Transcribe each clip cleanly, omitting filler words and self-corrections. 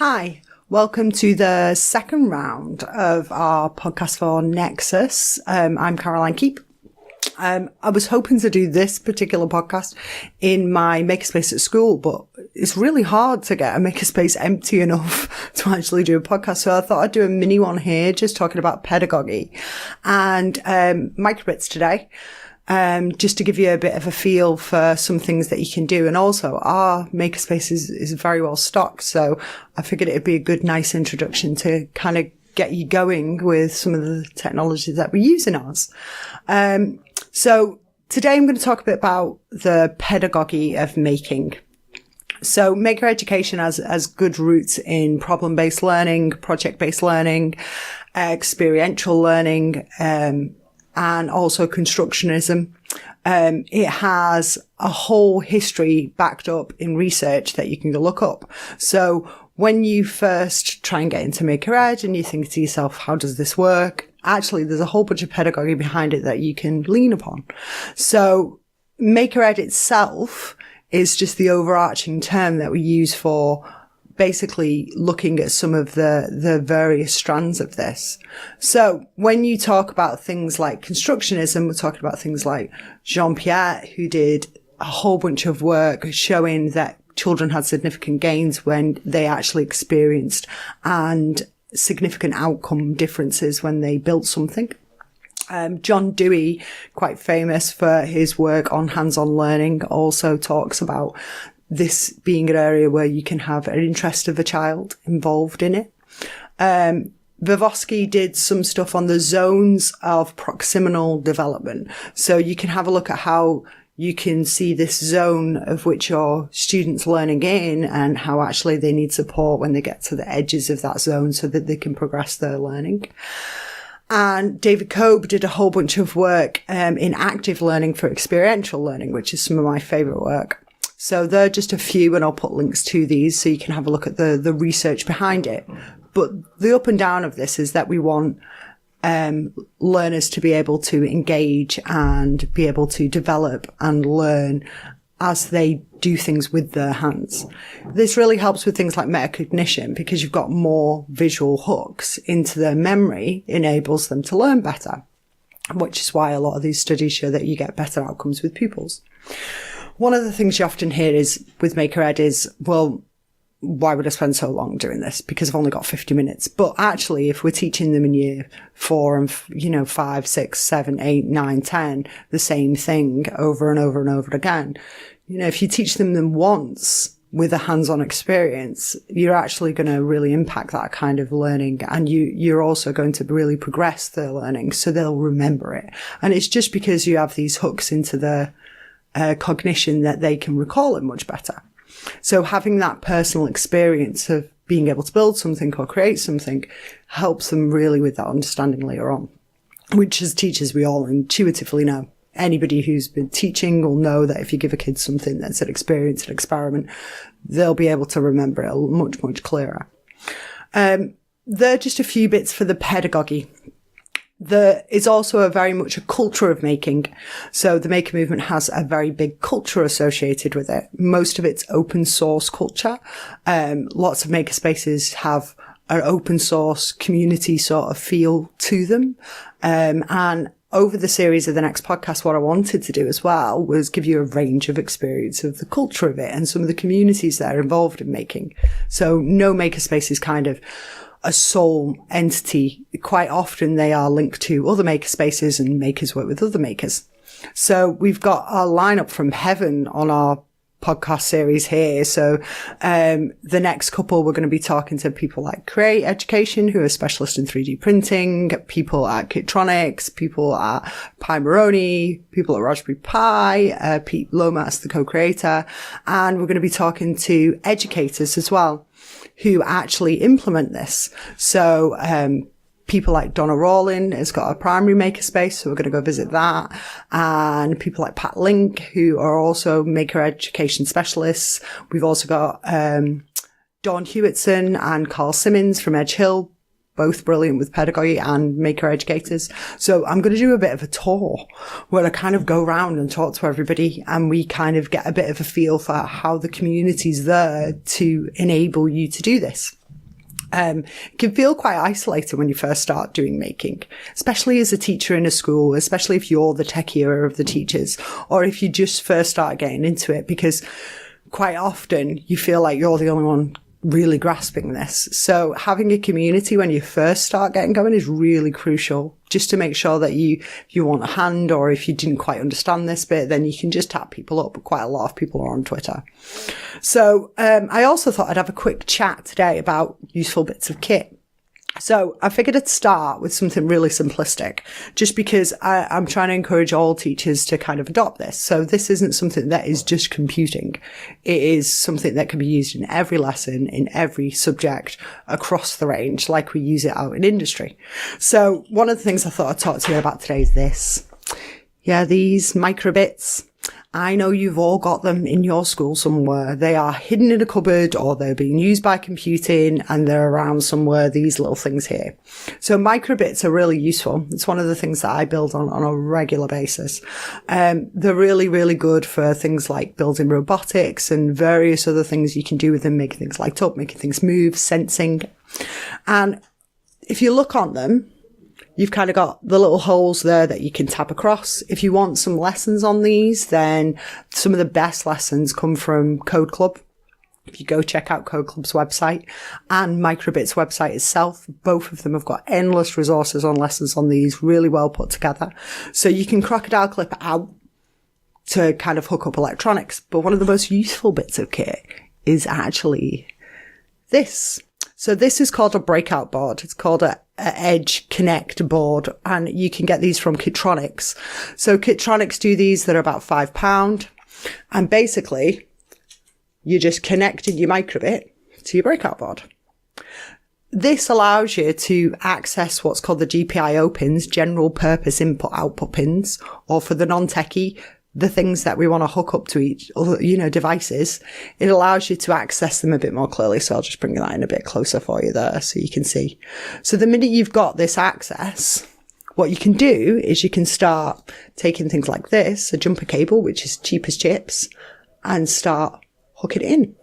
Hi, welcome to the second round of our podcast for Nexus. I'm Caroline Keep. I was hoping to do this particular podcast in my makerspace at school, but it's really hard to get a makerspace empty enough to actually do a podcast. So I thought I'd do a mini one here, just talking about pedagogy and Microbits today. Just to give you a bit of a feel for some things that you can do. And also our makerspace is very well stocked. So I figured it'd be a good, nice introduction to kind of get you going with some of the technologies that we use in ours. So today I'm going to talk a bit about the pedagogy of making. So maker education has good roots in problem-based learning, project-based learning, experiential learning, and also constructionism. It has a whole history backed up in research that you can go look up. So when you first try and get into Maker Ed and you think to yourself, how does this work? Actually, there's a whole bunch of pedagogy behind it that you can lean upon. So Maker Ed itself is just the overarching term that we use for basically looking at some of the various strands of this. So when you talk about things like constructionism, we're talking about things like Jean-Pierre, who did a whole bunch of work showing that children had significant gains when they actually experienced and significant outcome differences when they built something. John Dewey, quite famous for his work on hands-on learning, also talks about this being an area where you can have an interest of a child involved in it. Vygotsky did some stuff on the zones of proximal development. So you can have a look at how you can see this zone of which your students learning in and how actually they need support when they get to the edges of that zone so that they can progress their learning. And David Cope did a whole bunch of work in active learning for experiential learning, which is some of my favorite work. So there are just a few, and I'll put links to these so you can have a look at the research behind it. But the up and down of this is that we want learners to be able to engage and be able to develop and learn as they do things with their hands. This really helps with things like metacognition because you've got more visual hooks into their memory, enables them to learn better, which is why a lot of these studies show that you get better outcomes with pupils. One of the things you often hear is with Maker Ed is, well, why would I spend so long doing this? Because I've only got 50 minutes. But actually, if we're teaching them in year 4 and, 5, 6, 7, 8, 9, 10, the same thing over and over and over again, if you teach them once with a hands-on experience, you're actually going to really impact that kind of learning. And you're also going to really progress their learning so they'll remember it. And it's just because you have these hooks into their cognition that they can recall it much better. So having that personal experience of being able to build something or create something helps them really with that understanding later on, which as teachers we all intuitively know. Anybody who's been teaching will know that if you give a kid something that's an experience, an experiment, they'll be able to remember it much, much clearer. There are just a few bits for the pedagogy. There is also a very much a culture of making. So the maker movement has a very big culture associated with it. Most of it's open source culture. Lots of maker spaces have an open source community sort of feel to them. And over the series of the next podcast, what I wanted to do as well was give you a range of experience of the culture of it and some of the communities that are involved in making. So no makerspace is kind of a sole entity. Quite often they are linked to other makerspaces and makers work with other makers. So we've got our lineup from heaven on our podcast series here. So the next couple, we're going to be talking to people like Create Education, who are specialists in 3D printing, people at Kitronics, people at Pi Moroni, people at Raspberry Pi, Pete Lomas, the co-creator. And we're going to be talking to educators as well, who actually implement this. So people like Donna Rawlin has got a primary makerspace, so we're going to go visit that. And people like Pat Link, who are also maker education specialists. We've also got Dawn Hewitson and Carl Simmons from Edge Hill, both brilliant with pedagogy and maker educators. So I'm going to do a bit of a tour where I kind of go around and talk to everybody and we kind of get a bit of a feel for how the community's there to enable you to do this. It can feel quite isolated when you first start doing making, especially as a teacher in a school, especially if you're the techier of the teachers, or if you just first start getting into it, because quite often you feel like you're the only one really grasping this. So having a community when you first start getting going is really crucial, just to make sure that if you want a hand, or if you didn't quite understand this bit, then you can just tap people up. Quite a lot of people are on Twitter. So I also thought I'd have a quick chat today about useful bits of kit. So I figured I'd start with something really simplistic, just because I'm trying to encourage all teachers to kind of adopt this. So this isn't something that is just computing. It is something that can be used in every lesson, in every subject, across the range, like we use it out in industry. So one of the things I thought I'd talk to you about today is this. Yeah, these Microbits. I know you've all got them in your school somewhere. They are hidden in a cupboard, or they're being used by computing, and they're around somewhere, these little things here. So Microbits are really useful. It's one of the things that I build on a regular basis. They're really, really good for things like building robotics and various other things you can do with them, making things light up, making things move, sensing. And if you look on them, you've kind of got the little holes there that you can tap across. If you want some lessons on these, then some of the best lessons come from Code Club. If you go check out Code Club's website and Microbits' website itself, both of them have got endless resources on lessons on these, really well put together. So you can crocodile clip out to kind of hook up electronics. But one of the most useful bits of kit is actually this. So this is called a breakout board. It's called a Edge Connect board, and you can get these from Kitronics. So Kitronics do these that are about £5, and basically you just connected your microbit to your breakout board. This allows you to access what's called the GPIO pins, general purpose input output pins, or for the non-techie, the things that we want to hook up to each other, devices. It allows you to access them a bit more clearly. So I'll just bring that in a bit closer for you there so you can see. So the minute you've got this access, what you can do is you can start taking things like this, a jumper cable, which is cheap as chips, and start hooking it in.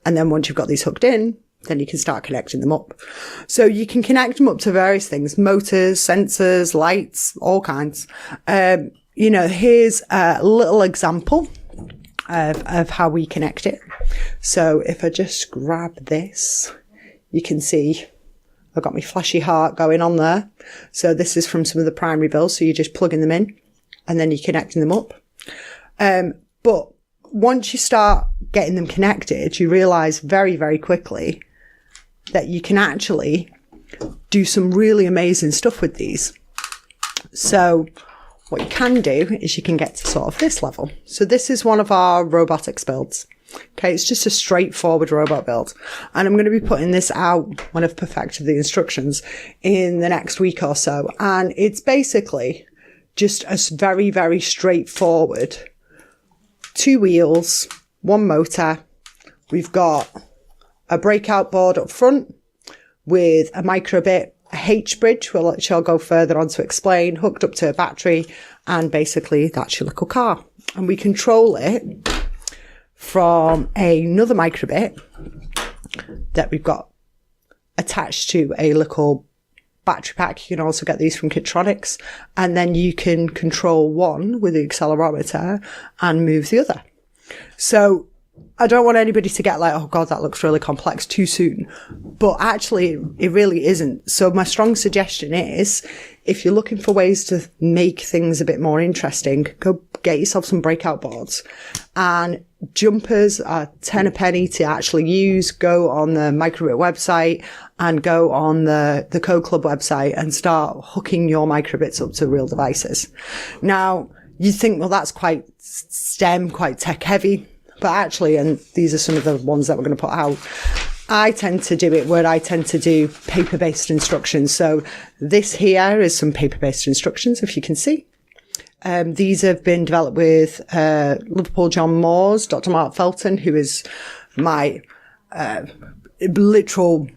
And then once you've got these hooked in, then you can start connecting them up. So you can connect them up to various things, motors, sensors, lights, all kinds. Here's a little example of how we connect it. So if I just grab this, you can see I've got my flashy heart going on there. So this is from some of the primary builds. So you're just plugging them in and then you're connecting them up. But once you start getting them connected, you realize very, very quickly that you can actually do some really amazing stuff with these. So what you can do is you can get to sort of this level. So this is one of our robotics builds. Okay, it's just a straightforward robot build. And I'm going to be putting this out when I've perfected the instructions in the next week or so. And it's basically just a very, very straightforward 2 wheels, 1 motor. We've got a breakout board up front with a microbit, a H-bridge, which I'll go further on to explain, hooked up to a battery, and basically that's your little car. And we control it from another microbit that we've got attached to a little battery pack. You can also get these from Kitronics, and then you can control one with the accelerometer and move the other. So I don't want anybody to get like, oh God, that looks really complex too soon. But actually, it really isn't. So my strong suggestion is, if you're looking for ways to make things a bit more interesting, go get yourself some breakout boards. And jumpers are 10 a penny to actually use. Go on the Microbit website and go on the Code Club website and start hooking your microbits up to real devices. Now, you think, well, that's quite STEM, quite tech heavy. But actually, and these are some of the ones that we're going to put out, I tend to do it where I tend to do paper-based instructions. So this here is some paper-based instructions, if you can see. These have been developed with Liverpool John Moores, Dr. Mark Felton, who is my literal,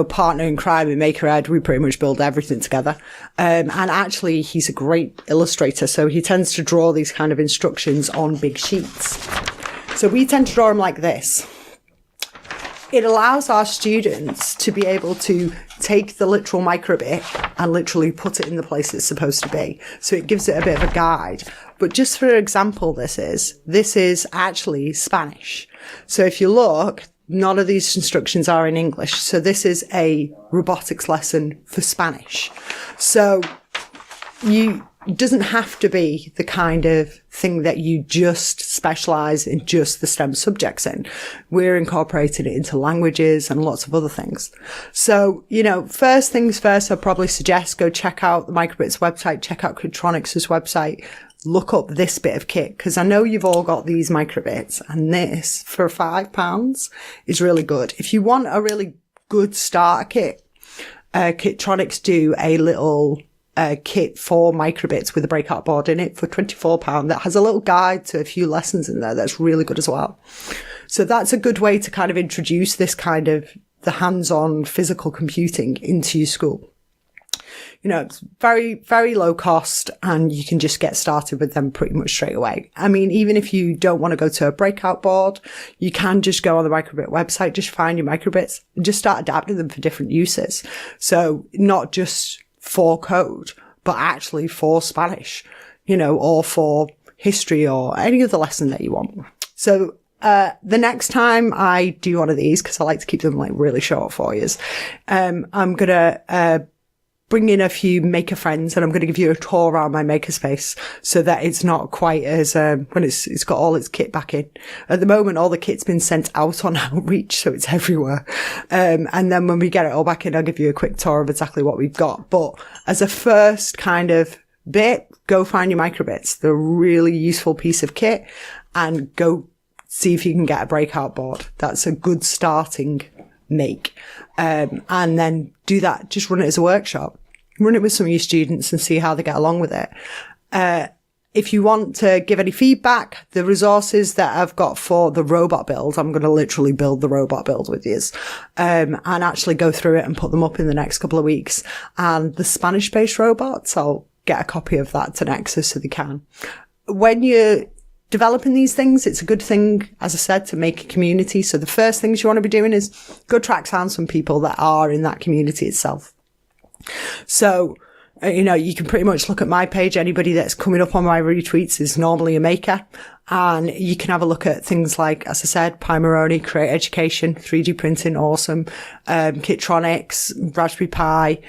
partner in crime in MakerEd. We pretty much build everything together. And actually, he's a great illustrator. So he tends to draw these kind of instructions on big sheets. So we tend to draw them like this. it allows our students to be able to take the literal microbit and literally put it in the place it's supposed to be. So it gives it a bit of a guide. But just for example, this is actually Spanish. So if you look, none of these instructions are in English. So this is a robotics lesson for Spanish. So it doesn't have to be the kind of thing that you just specialize in just the STEM subjects in. We're incorporating it into languages and lots of other things. So, first things first, I'd probably suggest go check out the Microbits website, check out Kitronics' website, look up this bit of kit, because I know you've all got these Microbits, and this for £5 is really good. If you want a really good starter kit, Kitronics do a little kit for Microbits with a breakout board in it for £24 that has a little guide to a few lessons in there that's really good as well. So that's a good way to kind of introduce this kind of the hands-on physical computing into your school. It's very, very low cost, and you can just get started with them pretty much straight away. I mean, even if you don't want to go to a breakout board, you can just go on the Microbit website, just find your Microbits and just start adapting them for different uses. So not just for code, but actually for Spanish, or for history or any other lesson that you want. So, the next time I do one of these, because I like to keep them really short for you, I'm going to, bring in a few maker friends, and I'm going to give you a tour around my makerspace so that it's not quite as, when it's got all its kit back in. At the moment, all the kit's been sent out on outreach, so it's everywhere. And then when we get it all back in, I'll give you a quick tour of exactly what we've got. But as a first kind of bit, go find your Microbits. They're a really useful piece of kit, and go see if you can get a breakout board. That's a good starting make. And then do that. Just run it as a workshop. Run it with some of your students and see how they get along with it. If you want to give any feedback, the resources that I've got for the robot build, I'm going to literally build the robot build with you, and actually go through it and put them up in the next couple of weeks. And the Spanish-based robots, I'll get a copy of that to Nexus so they can. When you're developing these things, it's a good thing, as I said, to make a community. So the first things you want to be doing is go track down some people that are in that community itself. So, you can pretty much look at my page. Anybody that's coming up on my retweets is normally a maker. And you can have a look at things like, as I said, Pimeroni, Create Education, 3D printing, awesome, Kitronics, Raspberry Pi.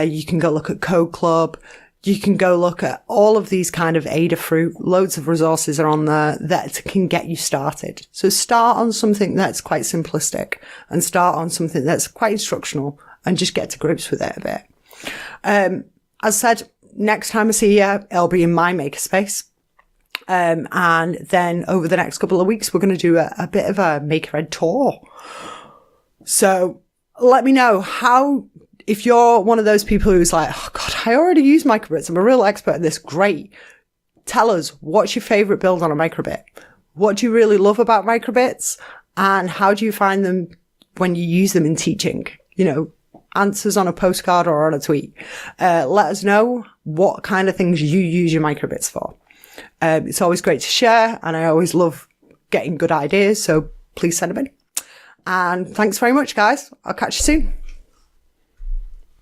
You can go look at Code Club. You can go look at all of these kind of Adafruit. Loads of resources are on there that can get you started. So start on something that's quite simplistic, and start on something that's quite instructional, and just get to grips with it a bit. As I said, next time I see you, it'll be in my makerspace. And then over the next couple of weeks, we're going to do a bit of a MakerEd tour. So let me know if you're one of those people who's like, oh God, I already use Microbits, I'm a real expert in this. Great. Tell us, what's your favorite build on a Microbit? What do you really love about Microbits? And how do you find them when you use them in teaching? Answers on a postcard or on a tweet. Let us know what kind of things you use your Microbits for. It's always great to share, and I always love getting good ideas, so please send them in. And thanks very much, guys. I'll catch you soon.